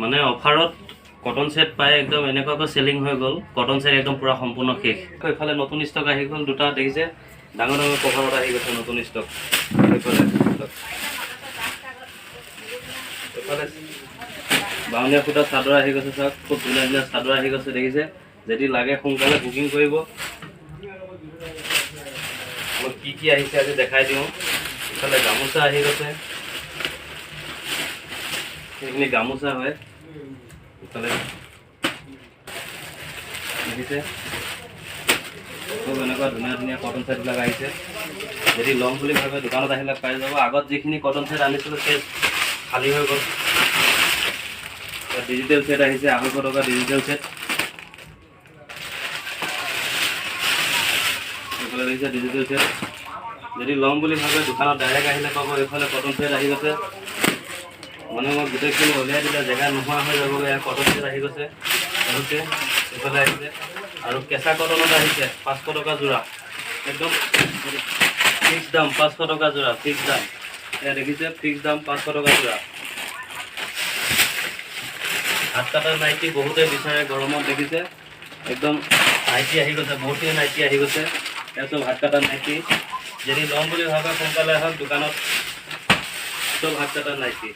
মানে অফাৰত cotton set পায় একদম এনেকুৱাকৈ সেলিং হৈ গ'ল। কটন সেট একদম পুৰা সম্পূৰ্ণ শেষ। এইফালে নতুন ষ্টক আহি গ'ল, দুটা দেখিছে ডাঙৰ ডাঙৰ কভাৰত আহি গৈছে নতুন ষ্টক। এইফালে বাউনীয়া ফুটা চাদৰ আহি গৈছে, চাওক খুব ধুনীয়া ধুনীয়া চাদৰ আহি গৈছে দেখিছে। যদি লাগে সোনকালে বুকিং কৰিব। মই কি কি আহিছে আজি দেখাই দিওঁ। ইফালে গামোচা আহি গৈছে, সেইখিনি গামোচা হয়। ইফালে দেখিছে খুব এনেকুৱা ধুনীয়া ধুনীয়া কটন সেটবিলাক আহিছে। যদি লম বুলি ভাবে দোকানত আহিলে পাই যাব। আগত যিখিনি কটন সেট আনিছিলোঁ সেই খালী হৈ গ'ল। ডিজিটেল সেট আহিছে, 250 টকা ডিজিটেল সেট। এইফালে দেখিছে ডিজিটেল সেট। যদি ল'ম বুলি ভাবে দোকানত ডাইৰেক্ট আহিলে পাব। এইফালে কটন সেট আহি গৈছে, মানে মই গোটেইখিনি উলিয়াই দিলে জেগা নোহোৱা হৈ যাবগৈ। কটন সেট আহি গৈছে আহিছে, এইফালে আহিছে। আৰু কেঁচা কটনত আহিছে 500 টকা যোৰা, একদম ফিক্স দাম 500 টকা যোৰা, ফিক্স দাম। এয়া দেখিছে ফিক্স দাম 500 টকা যোৰা। হাত কাটাৰ নাইটি বহুতে বিচাৰে গৰমত দেখিছে, একদম নাইটি আহি গৈছে, বহুতখিনি নাইটি আহি গৈছে। এয়া চব হাত কাটাৰ নাইটি। যদি ল'ম বুলি ভাবে সোনকালে আহক দোকানত, চব হাত কাটাৰ নাইটি।